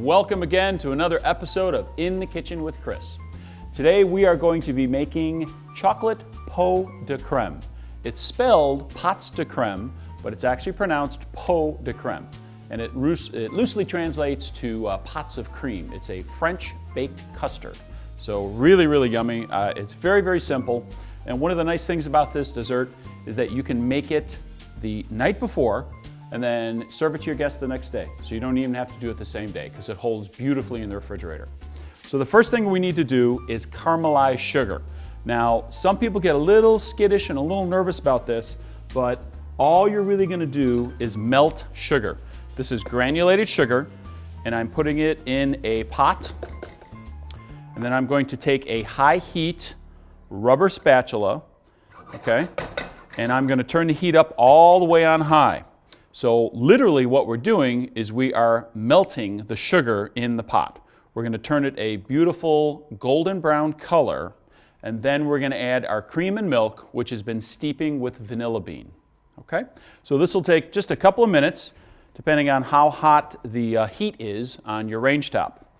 welcome again to another episode of In the Kitchen with Chris. Today we are going to be making chocolate pot de crème. It's spelled pots de crème, but it's actually pronounced pot de crème. And it loosely translates to pots of cream. It's a French baked custard. So really yummy. It's very simple. And one of the nice things about this dessert is that you can make it the night before and then serve it to your guests the next day. So you don't even have to do it the same day because it holds beautifully in the refrigerator. So the first thing we need to do is caramelize sugar. Now, some people get a little skittish and a little nervous about this, but all you're really gonna do is melt sugar. This is granulated sugar, and I'm putting it in a pot. And then I'm going to take a high heat rubber spatula, okay? And I'm gonna turn the heat up all the way on high. So literally what we're doing is we are melting the sugar in the pot. We're going to turn it a beautiful golden brown color, and then we're going to add our cream and milk, which has been steeping with vanilla bean. Okay? So this will take just a couple of minutes, depending on how hot the heat is on your range top.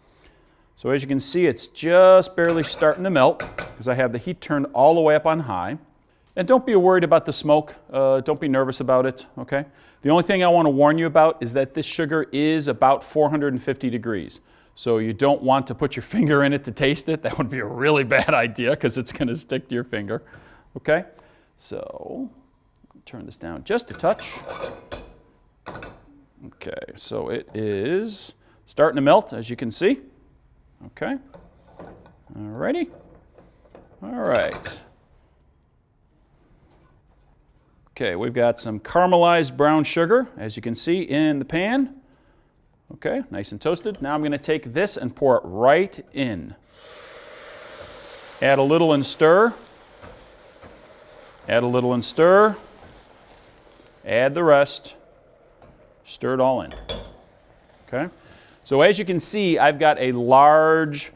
So as you can see, it's just barely starting to melt because I have the heat turned all the way up on high. And don't be worried about the smoke. Don't be nervous about it, okay? The only thing I want to warn you about is that this sugar is about 450 degrees. So you don't want to put your finger in it to taste it. That would be a really bad idea because it's going to stick to your finger, okay? So turn this down just a touch. Okay, so it is starting to melt, as you can see. Okay, alrighty. All right. Okay, we've got some caramelized brown sugar, as you can see in the pan. Okay, nice and toasted. Now I'm going to take this and pour it right in. Add a little and stir. Add a little and stir. Add the rest. Stir it all in. Okay, so as you can see, I've got a large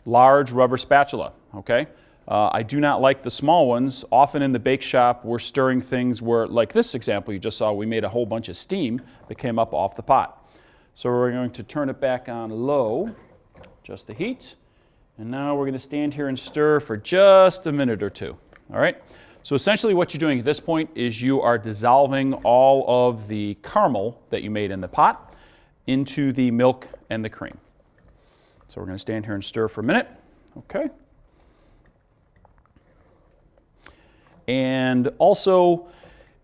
rubber spatula. Okay. I do not like the small ones. Often in the bake shop, we're stirring things where, like this example you just saw, we made a whole bunch of steam that came up off the pot. So we're going to turn it back on low, just the heat. And now we're going to stand here and stir for just a minute or two. All right? So essentially what you're doing at this point is you are dissolving all of the caramel that you made in the pot into the milk and the cream. So we're going to stand here and stir for a minute. Okay. And also,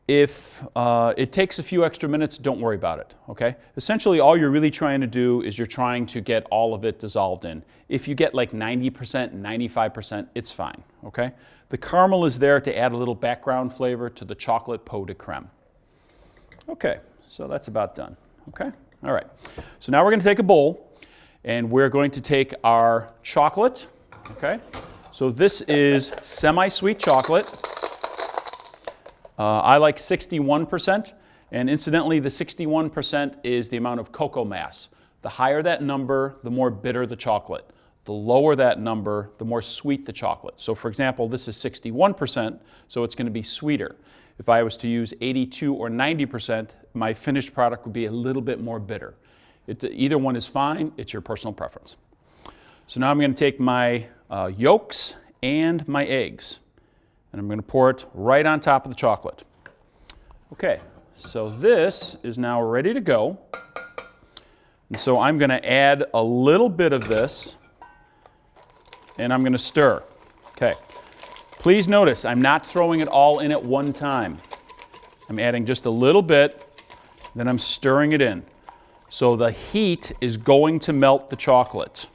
if it takes a few extra minutes, don't worry about it, okay? Essentially, all you're really trying to do is you're trying to get all of it dissolved in. If you get like 90%, 95%, it's fine, okay? The caramel is there to add a little background flavor to the chocolate pot de crème. Okay, so that's about done, okay? All right, so now we're gonna take a bowl, and we're going to take our chocolate, okay? So this is semi-sweet chocolate. I like 61%, and incidentally, the 61% is the amount of cocoa mass. The higher that number, the more bitter the chocolate. The lower that number, the more sweet the chocolate. So for example, this is 61%, so it's going to be sweeter. If I was to use 82 or 90%, my finished product would be a little bit more bitter. Either one is fine, it's your personal preference. So now I'm going to take my yolks and my eggs. And I'm going to pour it right on top of the chocolate. Okay, so this is now ready to go. And so I'm going to add a little bit of this, and I'm going to stir. Okay, please notice I'm not throwing it all in at one time. I'm adding just a little bit, then I'm stirring it in. So the heat is going to melt the chocolate.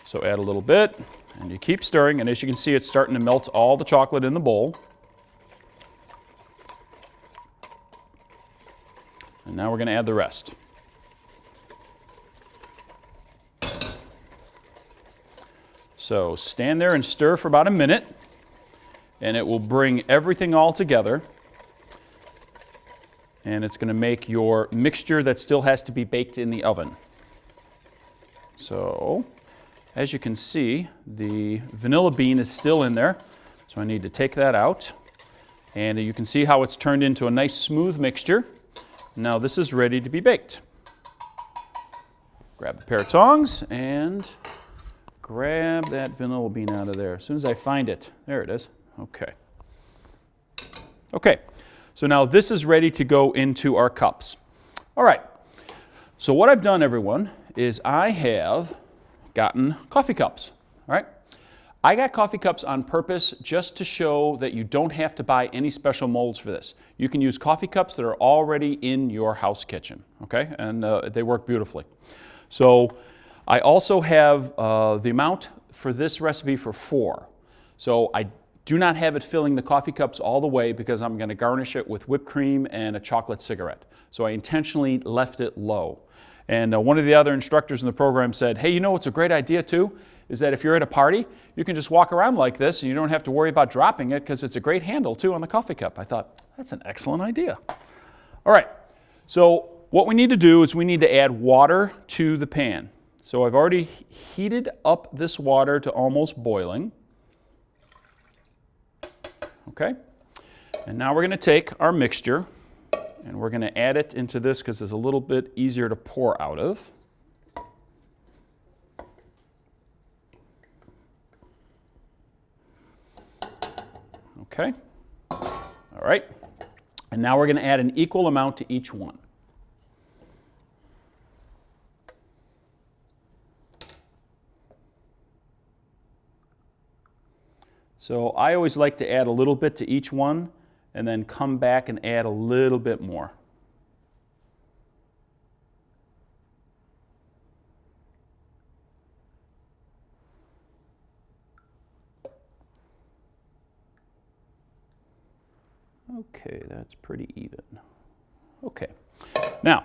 So add a little bit. And you keep stirring, and as you can see, it's starting to melt all the chocolate in the bowl. And now we're going to add the rest. So stand there and stir for about a minute, and it will bring everything all together. And it's going to make your mixture that still has to be baked in the oven. So as you can see, the vanilla bean is still in there, so I need to take that out. And you can see how it's turned into a nice smooth mixture. Now this is ready to be baked. grab a pair of tongs and grab that vanilla bean out of there. As soon as I find it, there it is. Okay. Okay, so now this is ready to go into our cups. All right, so what I've done, everyone, is I have gotten coffee cups, all right? I got coffee cups on purpose just to show that you don't have to buy any special molds for this. You can use coffee cups that are already in your house kitchen, okay? And they work beautifully. So I also have the amount for this recipe for 4. So I do not have it filling the coffee cups all the way because I'm going to garnish it with whipped cream and a chocolate cigarette. So I intentionally left it low. And one of the other instructors in the program said, hey, you know what's a great idea too? Is that if you're at a party, you can just walk around like this and you don't have to worry about dropping it because it's a great handle too on the coffee cup. I thought, that's an excellent idea. All right, so what we need to do is we need to add water to the pan. So I've already heated up this water to almost boiling. Okay, and now we're going to take our mixture and we're going to add it into this because it's a little bit easier to pour out of. Okay, all right, and now we're going to add an equal amount to each one. So I always like to add a little bit to each one and then come back and add a little bit more. Okay, that's pretty even. Okay, now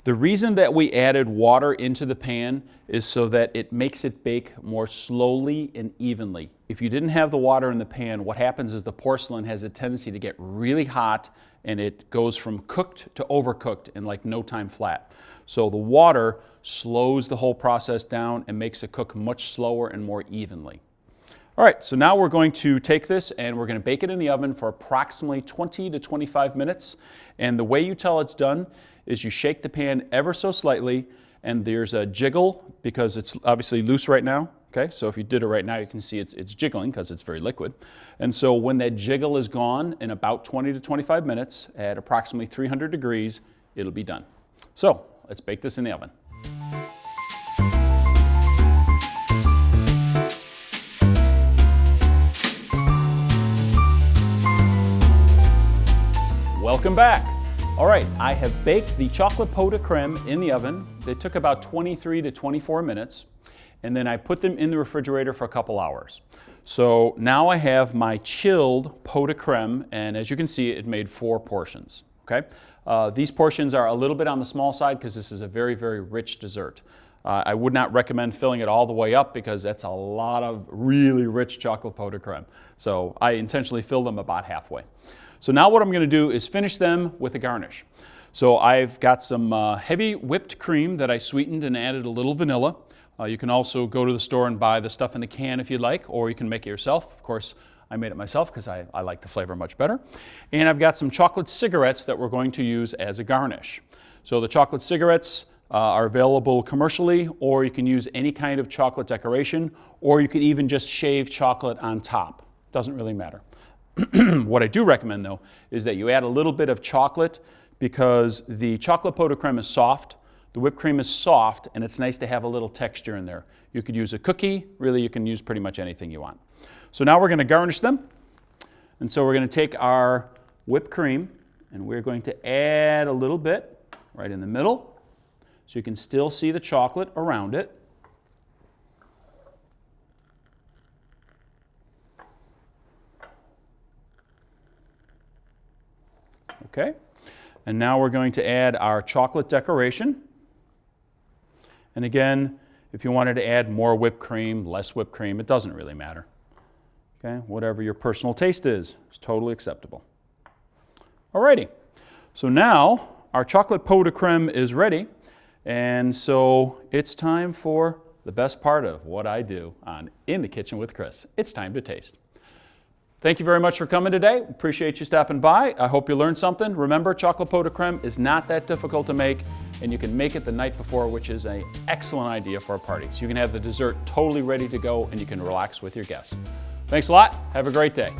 the reason that we added water into the pan is so that it makes it bake more slowly and evenly. If you didn't have the water in the pan, what happens is the porcelain has a tendency to get really hot and it goes from cooked to overcooked in like no time flat. So the water slows the whole process down and makes it cook much slower and more evenly. All right, so now we're going to take this and we're going to bake it in the oven for approximately 20 to 25 minutes. And the way you tell it's done is you shake the pan ever so slightly and there's a jiggle because it's obviously loose right now. Okay, so if you did it right now, you can see it's jiggling because it's very liquid. And so when that jiggle is gone in about 20 to 25 minutes at approximately 300 degrees, it'll be done. So let's bake this in the oven. Welcome back. All right, I have baked the chocolate pot de crème in the oven. They took about 23 to 24 minutes, and then I put them in the refrigerator for a couple hours. So now I have my chilled pot de crème, and as you can see, it made 4 portions. Okay, these portions are a little bit on the small side because this is a very, very rich dessert. I would not recommend filling it all the way up because that's a lot of really rich chocolate pot de crème. So I intentionally filled them about halfway. So now what I'm going to do is finish them with a garnish. So I've got some heavy whipped cream that I sweetened and added a little vanilla. You can also go to the store and buy the stuff in the can if you'd like, or you can make it yourself. Of course, I made it myself because I like the flavor much better. And I've got some chocolate cigarettes that we're going to use as a garnish. So the chocolate cigarettes are available commercially, or you can use any kind of chocolate decoration, or you could even just shave chocolate on top. Doesn't really matter. What I do recommend though is that you add a little bit of chocolate because the chocolate pot de crème is soft, the whipped cream is soft, and it's nice to have a little texture in there. You could use a cookie, really you can use pretty much anything you want. So now we're going to garnish them. And so we're going to take our whipped cream and we're going to add a little bit right in the middle so you can still see the chocolate around it. Okay, and now we're going to add our chocolate decoration. And again, if you wanted to add more whipped cream, less whipped cream, it doesn't really matter. Okay, whatever your personal taste is totally acceptable. Alrighty, so now our chocolate pot de crème is ready, and so it's time for the best part of what I do on In the Kitchen with Chris. It's time to taste. Thank you very much for coming today. Appreciate you stopping by. I hope you learned something. Remember, chocolate pot de crème is not that difficult to make. and you can make it the night before, which is an excellent idea for a party. So you can have the dessert totally ready to go and you can relax with your guests. Thanks a lot. Have a great day.